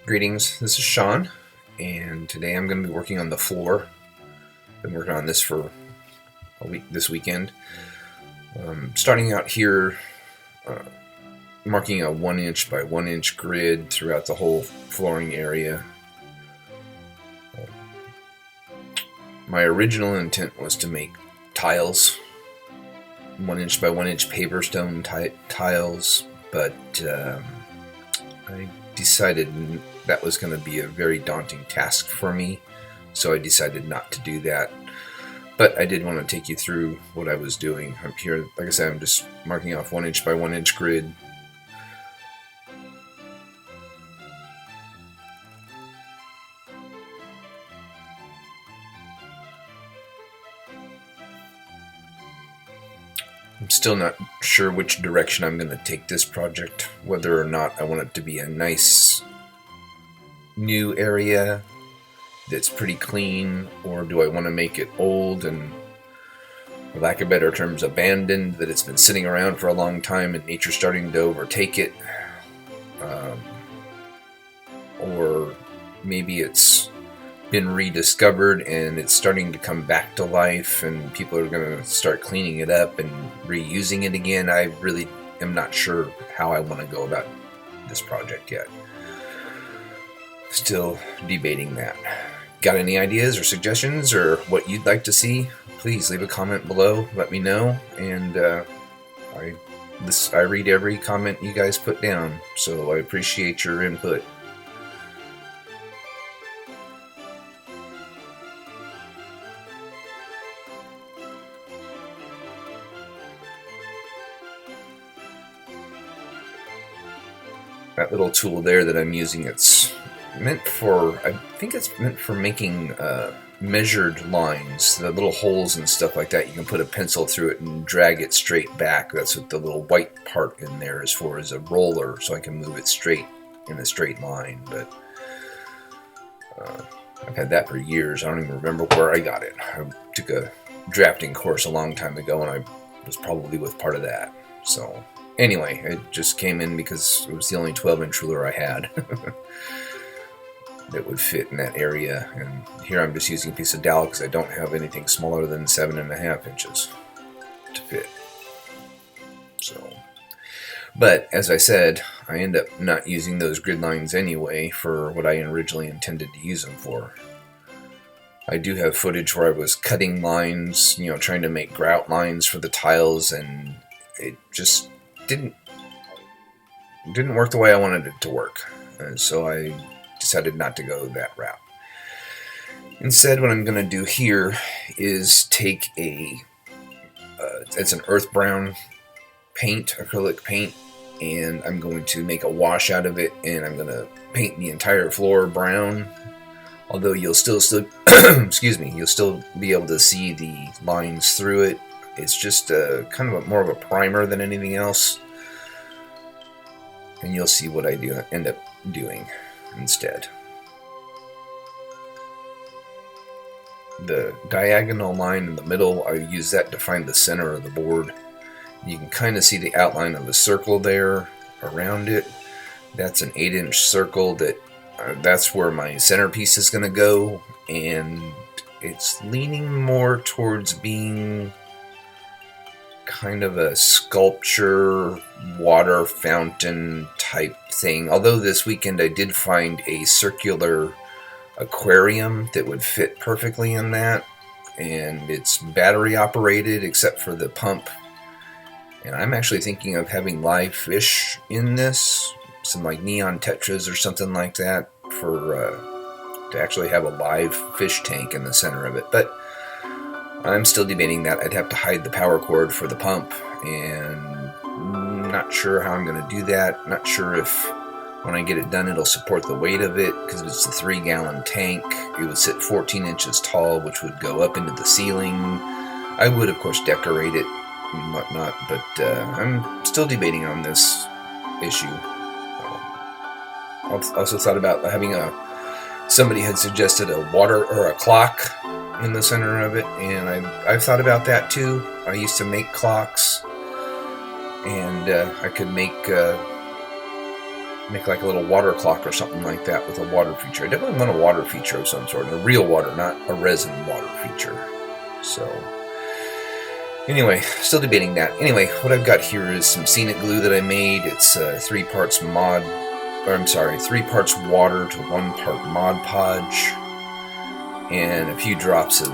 Greetings, this is Sean, and today I'm going to be working on the floor. Been working on this for this weekend. Starting out here, uh, marking a 1" by 1" grid throughout the whole flooring area. My original intent was to make tiles, 1" by 1" paper stone tiles, but I decided that was going to be a very daunting task for me, so I decided not to do that. But I did want to take you through what I was doing. I'm here, like I said, I'm just marking off 1" by 1" grid. I'm still not sure which direction I'm going to take this project, whether or not I want it to be a nice new area that's pretty clean, or do I want to make it old and, for lack of better terms, abandoned, that it's been sitting around for a long time and nature's starting to overtake it. Or maybe it's been rediscovered and it's starting to come back to life and people are going to start cleaning it up and reusing it again. I really am not sure how I want to go about this project yet. Still debating that. Got any ideas or suggestions or what you'd like to see? Please leave a comment below. Let me know. And I read every comment you guys put down, so I appreciate your input. That little tool there that I'm using, it's meant for, I think it's meant for making measured lines, the little holes and stuff like that. You can put a pencil through it and drag it straight back. That's what the little white part in there is for, is a roller, so I can move it straight in a straight line. But I've had that for years. I don't even remember where I got it. I took a drafting course a long time ago, and I was probably with part of that. So anyway, it just came in because it was the only 12" ruler I had that would fit in that area. And here I'm just using a piece of dowel because I don't have anything smaller than 7.5 inches to fit. So, but as I said, I end up not using those grid lines anyway for what I originally intended to use them for. I do have footage where I was cutting lines, trying to make grout lines for the tiles, and it just didn't work the way I wanted it to work. And so I decided not to go that route. Instead, what I'm going to do here is take it's an earth brown paint, acrylic paint, and I'm going to make a wash out of it, and I'm going to paint the entire floor brown. Although you'll still excuse me, you'll still be able to see the lines through it. It's just kind of more of a primer than anything else, and you'll see what I end up doing instead. The diagonal line in the middle, I use that to find the center of the board. You can kind of see the outline of a circle there around it. That's an 8" circle that's where my centerpiece is going to go, and it's leaning more towards being kind of a sculpture, water fountain type thing. Although this weekend I did find a circular aquarium that would fit perfectly in that, and it's battery operated except for the pump. And I'm actually thinking of having live fish in this, some like neon tetras or something like that, for to actually have a live fish tank in the center of it. But I'm still debating that. I'd have to hide the power cord for the pump, and not sure how I'm going to do that. Not sure if when I get it done it'll support the weight of it, because it's a 3-gallon tank. It would sit 14 inches tall, which would go up into the ceiling. I would, of course, decorate it and whatnot, but I'm still debating on this issue. I also thought about having somebody had suggested a water or a clock in the center of it, and I've thought about that too. I used to make clocks, and I could make make like a little water clock or something like that with a water feature. I definitely want a water feature of some sort, a real water, not a resin water feature. So anyway, still debating that. Anyway, what I've got here is some scenic glue that I made. It's 3 parts 3 parts water to 1 part Mod Podge, and a few drops of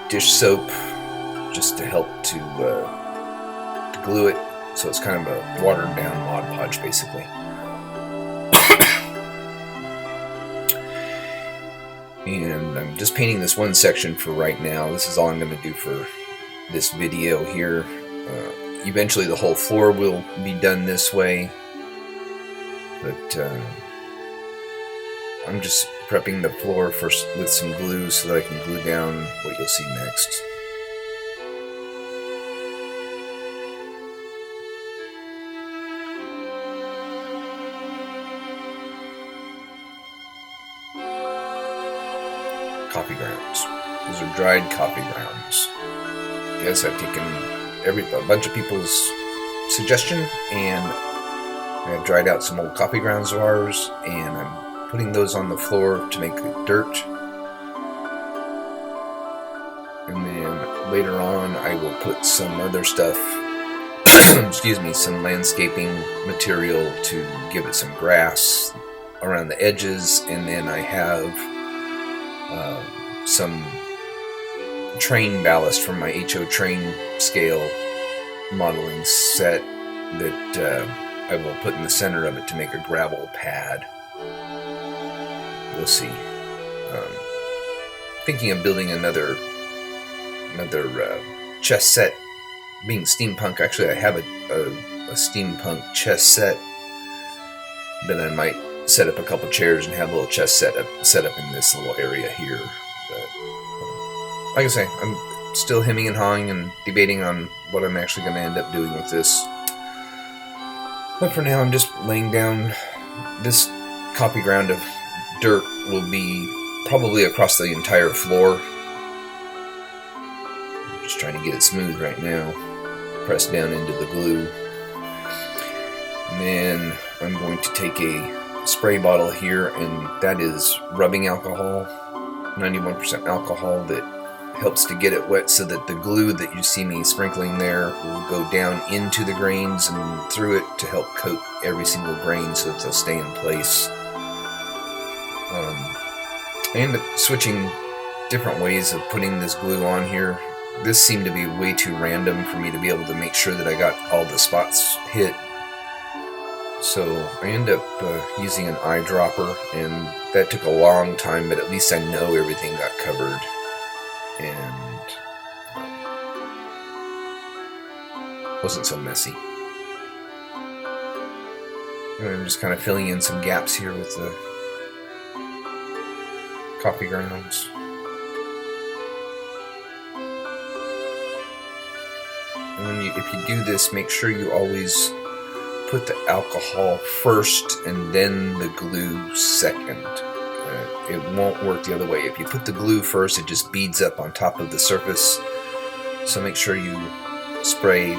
dish soap just to help to glue it. So it's kind of a watered down Mod Podge basically. And I'm just painting this one section for right now. This is all I'm going to do for this video here. Eventually the whole floor will be done this way, but I'm just prepping the floor first with some glue so that I can glue down what you'll see next. Coffee grounds. These are dried coffee grounds. Yes, I've taken a bunch of people's suggestion, and I've dried out some old coffee grounds of ours, and I'm putting those on the floor to make the dirt. And then later on I will put some other stuff, excuse me, some landscaping material to give it some grass around the edges, and then I have some train ballast from my HO train scale modeling set that I will put in the center of it to make a gravel pad. We'll see. Thinking of building another chess set. Being steampunk, actually I have a steampunk chess set, but I might set up a couple chairs and have a little chess set up in this little area here. But like I say, I'm still hemming and hawing and debating on what I'm actually going to end up doing with this. But for now, I'm just laying down. This copy ground of dirt will be probably across the entire floor. I'm just trying to get it smooth right now. Press down into the glue. And then I'm going to take a spray bottle here, and that is rubbing alcohol, 91% alcohol, that helps to get it wet so that the glue that you see me sprinkling there will go down into the grains and through it to help coat every single grain so that they'll stay in place. I ended up switching different ways of putting this glue on here. This seemed to be way too random for me to be able to make sure that I got all the spots hit. So I ended up using an eyedropper, and that took a long time, but at least I know everything got covered. And wasn't so messy. And I'm just kind of filling in some gaps here with the coffee grounds. And if you do this, make sure you always put the alcohol first and then the glue second. It won't work the other way. If you put the glue first, it just beads up on top of the surface. So make sure you spray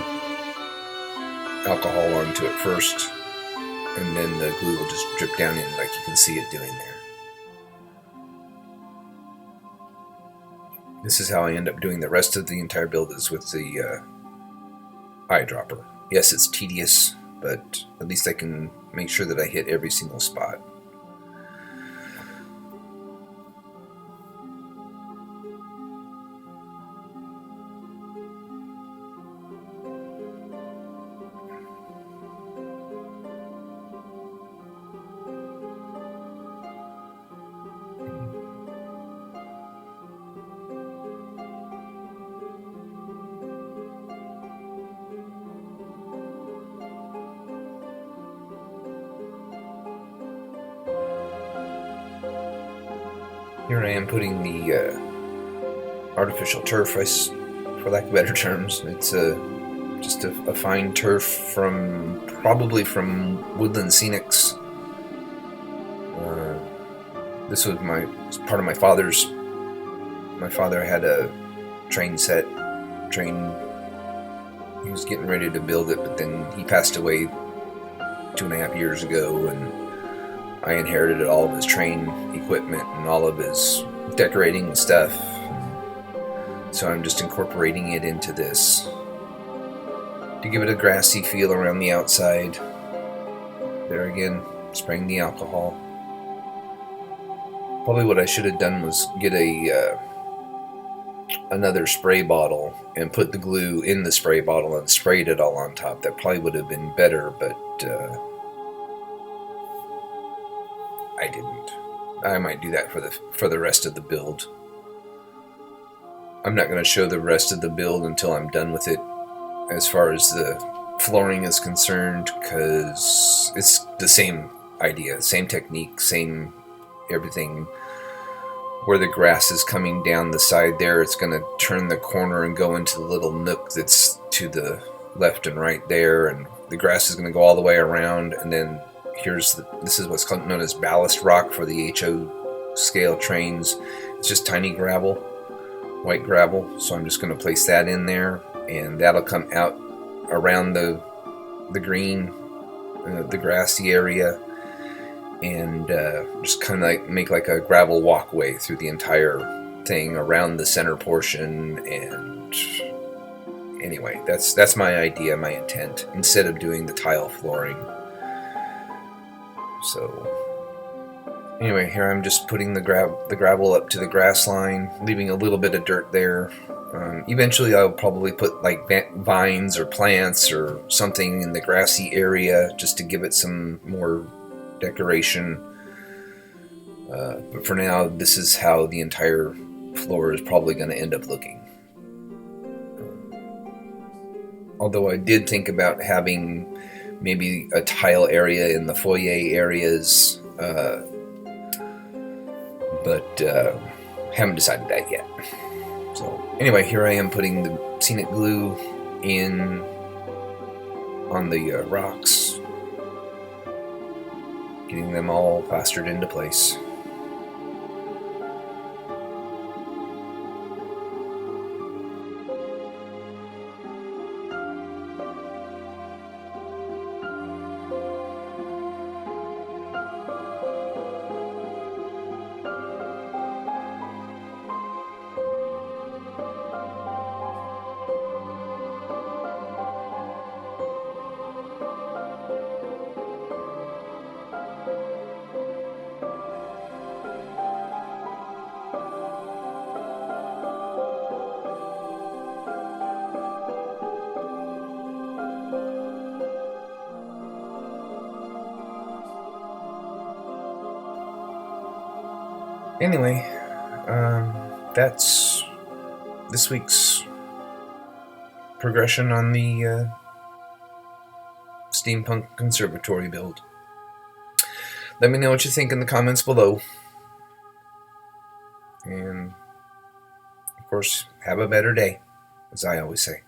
alcohol onto it first, and then the glue will just drip down in like you can see it doing there. This is how I end up doing the rest of the entire build, is with the eyedropper. Yes, it's tedious, but at least I can make sure that I hit every single spot. Here I am putting the artificial turf, for lack of better terms. It's just a fine turf probably from Woodland Scenics. This was part of my father's. My father had a train. He was getting ready to build it, but then he passed away 2.5 years ago, and I inherited all of his train equipment and all of his decorating and stuff. So I'm just incorporating it into this to give it a grassy feel around the outside. There again, spraying the alcohol. Probably what I should have done was get another spray bottle and put the glue in the spray bottle and sprayed it all on top. That probably would have been better, but I didn't. I might do that for the rest of the build. I'm not going to show the rest of the build until I'm done with it as far as the flooring is concerned, because it's the same idea, same technique, same everything. Where the grass is coming down the side there, it's going to turn the corner and go into the little nook that's to the left and right there, and the grass is going to go all the way around, and then this is what's known as ballast rock for the HO scale trains. It's just tiny gravel, white gravel, so I'm just going to place that in there, and that'll come out around the green, the grassy area, and just kind of like make like a gravel walkway through the entire thing around the center portion. And anyway, that's my idea, my intent, instead of doing the tile flooring. So anyway, here I'm just putting the gravel up to the grass line, leaving a little bit of dirt there. Eventually I'll probably put like vines or plants or something in the grassy area just to give it some more decoration. But for now, this is how the entire floor is probably going to end up looking. Although I did think about having maybe a tile area in the foyer areas, but haven't decided that yet. So anyway, here I am putting the scenic glue in on the rocks, getting them all plastered into place. Anyway, that's this week's progression on the Steampunk Conservatory build. Let me know what you think in the comments below. And, of course, have a better day, as I always say.